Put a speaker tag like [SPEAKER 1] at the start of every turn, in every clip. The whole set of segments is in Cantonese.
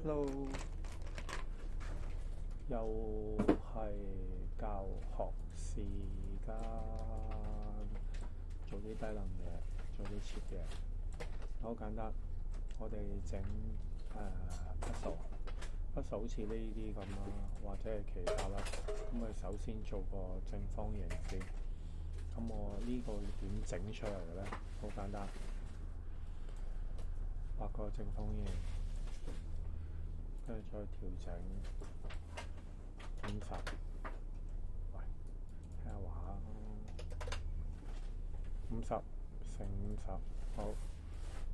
[SPEAKER 1] Hello，又係教學時間，做啲低能嘢，做啲 cheap 嘢，好簡單。我哋整puzzle好似呢啲咁啦，或者係其他啦。咁我首先做個正方形先。咁我呢個點整出嚟嘅咧？好簡單，畫個正方形，跟住再調整50。喂，睇下畫50乘50，好，呢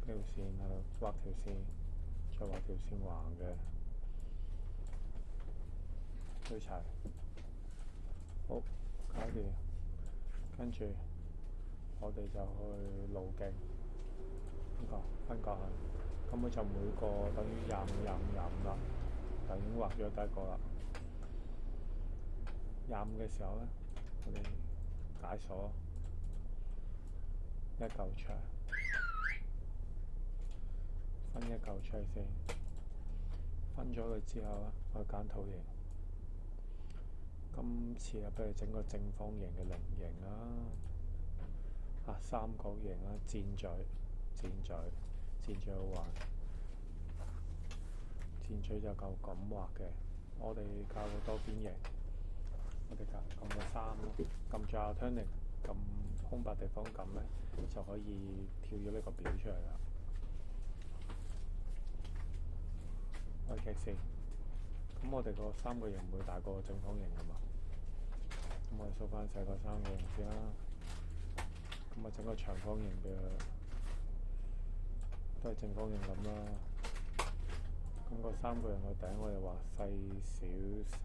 [SPEAKER 1] 條線喺度畫條線，再畫條線橫嘅，對齊，好，搞掂。跟住我哋就去路徑，分割佢，咁佢就每個等於25啦，就已經畫咗第一個啦。25嘅時候咧，我哋解鎖一嚿牆，分一嚿出嚟先，分咗佢之後咧，我哋揀圖形。今次不如整個正方形嘅菱形啦，三角形啦，箭嘴好玩，箭嘴就夠咁畫嘅。我哋教個多邊形，我哋撳個3咯，撳住Alternative，撳空白地方撳咧，就可以跳咗呢個表出嚟啦。開劇先，咁我哋個三角形唔會大過正方形噶嘛。咁我哋掃翻細個三角形先啦。咁我整個長方形嘅，都係正方形咁啦。咁個三角形個頂我哋畫細少少，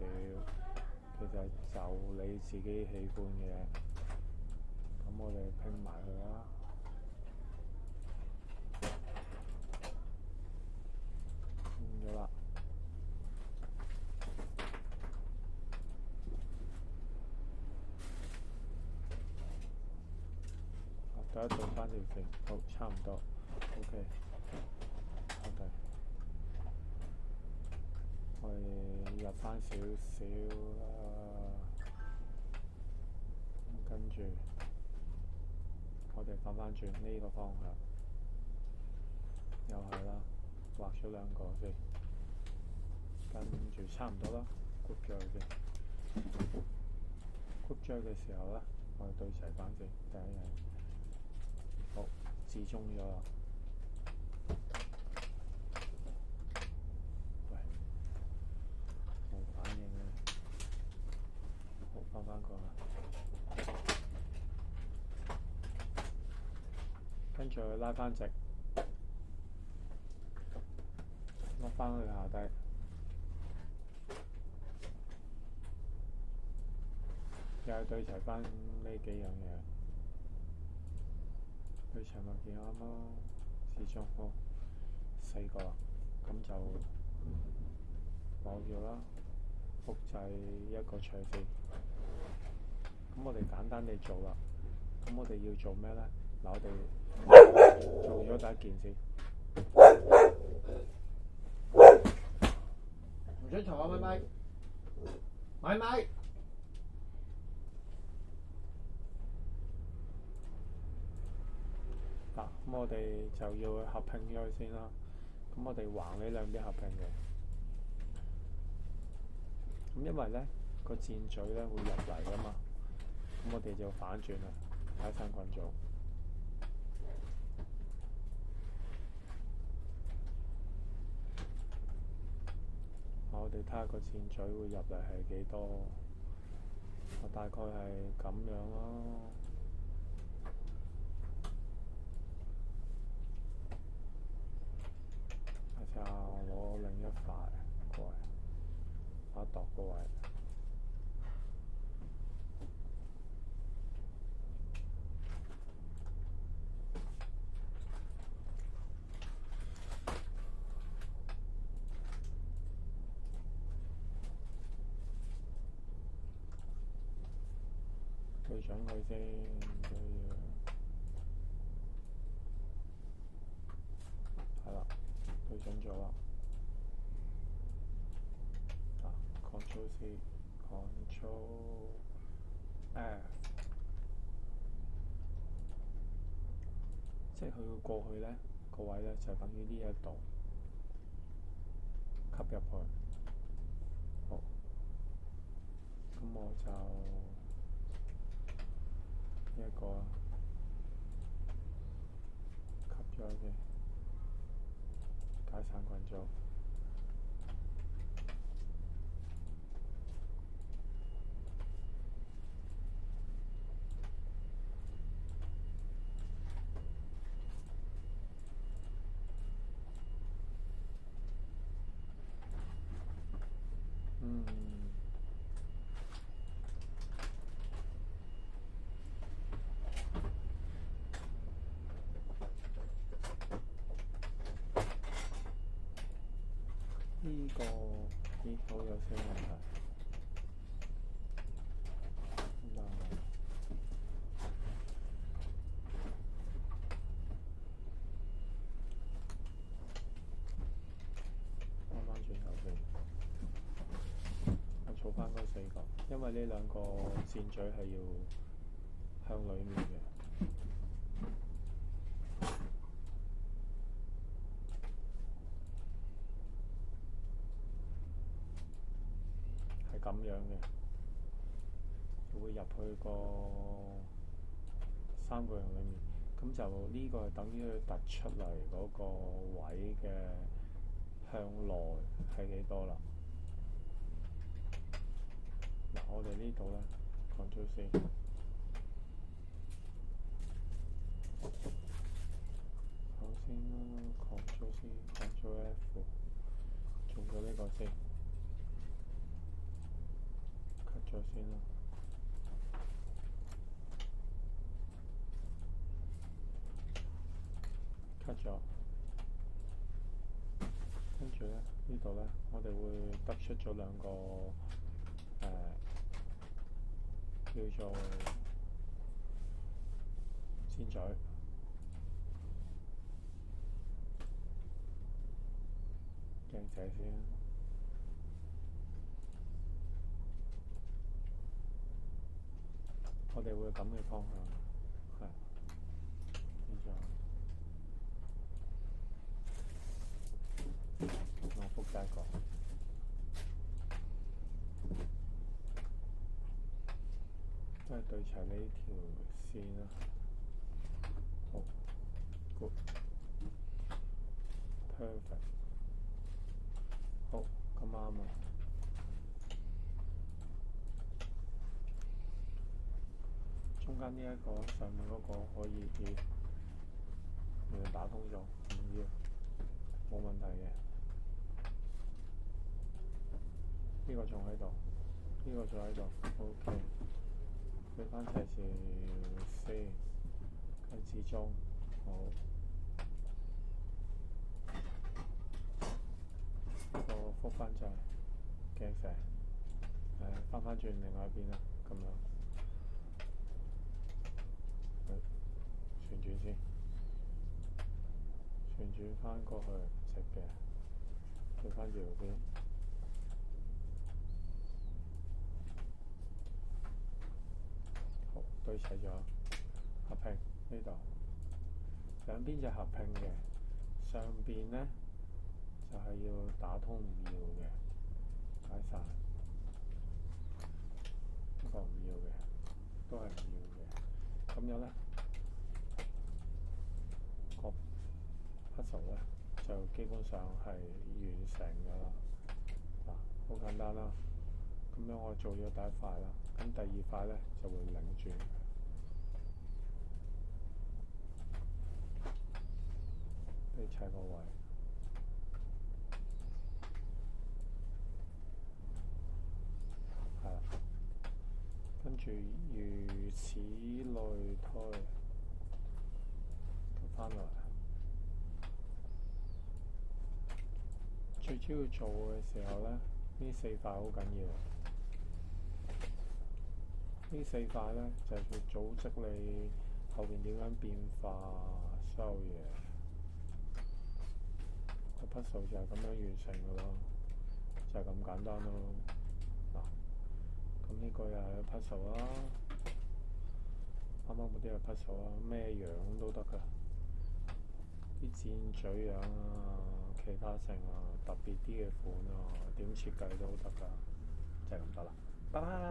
[SPEAKER 1] 其實就你自己喜歡嘅。咁我哋拼埋佢啦。拼咗啦。第一對翻條線，好，差唔多 ，OK。我哋入翻少少啦，跟住我哋反翻轉呢個方向，又係啦，畫咗兩個先，跟住差唔多啦，group 咗佢先。group 咗嘅時候咧，我哋對齊翻先，第一樣，好，至中咗啦。喂，冇反應嘅，好，翻過啦。跟住拉翻直，落翻去下低，又係對齊翻呢幾樣嘢，對齊咪見啱咯，至中好4個啦，咁就攞咗啦，複製一個長線。咁我哋簡單地做啦，咁我哋要做咩咧？嗱，我哋做咗第一件先。
[SPEAKER 2] 唔准嘈啊！咪。
[SPEAKER 1] 嗱，咁我哋就要合拼咗佢先啦。咁我哋橫呢兩邊合拼嘅。咁因為咧個箭嘴咧會入嚟噶嘛，咁我哋就反轉啦，睇散群組。我哋睇下個箭嘴會入嚟係幾多，我大概係咁樣咯。下次攞另一塊過嚟，我度個位。對準佢先，係啦，對準咗啦。Ctrl C Ctrl F，即係佢要過去咧個位咧就等於呢一度吸入去。好，咁我就呢一個吸咗嘅解散群組。呢個咦好有些問題。翻返轉頭先，我儲翻嗰4個，因為呢兩個箭嘴係要向裡面嘅。係咁樣嘅，會入去個3個人裡面，咁就呢個係等於佢突出嚟嗰個位嘅向內係幾多啦？嗱，我哋呢度咧，Ctrl C，首先啦，Ctrl C，Ctrl F，做咗呢個先。咗先啦，cut 咗，跟住咧呢度咧，我哋會得出咗兩個叫做箭嘴，鏡寫先。我哋會咁嘅方向，係，呢就我複製一個，都係對齊呢條線啦。好 ，good，perfect，好，咁啱啊！中間呢一個上面嗰個可以要打通咗，唔要，冇問題嘅。呢個仲喺度，呢個仲喺度 ，OK。俾翻齊條線，跟至中，好。呢個覆翻就鏡石，翻返轉另外一邊啦，咁樣。旋轉先，旋轉翻過去直嘅，對翻右邊。好，對齊咗，合拼呢度，兩邊就合拼嘅，上邊咧就係要打通唔要嘅，解散。呢個唔要嘅，都係唔要嘅，咁樣咧。puzzle 咧就基本上係完成㗎啦，嗱，好簡單啦。咁樣我做咗第一塊啦，咁第二塊咧就會擰轉，你砌個位，係啦，跟住如此類推，翻落嚟。最主要做嘅時候咧，呢4塊好緊要。呢4塊咧就係要組織你後邊點樣變化所有嘢。個 puzzle 就係咁樣完成㗎咯，就係咁簡單咯。嗱，呢個又係 puzzle 啦，啱啱嗰啲係 puzzle 啊，咩樣都得㗎，啲箭嘴樣啊，其他成啊，特別啲嘅款啊，點設計都得㗎，就係咁得啦，拜拜。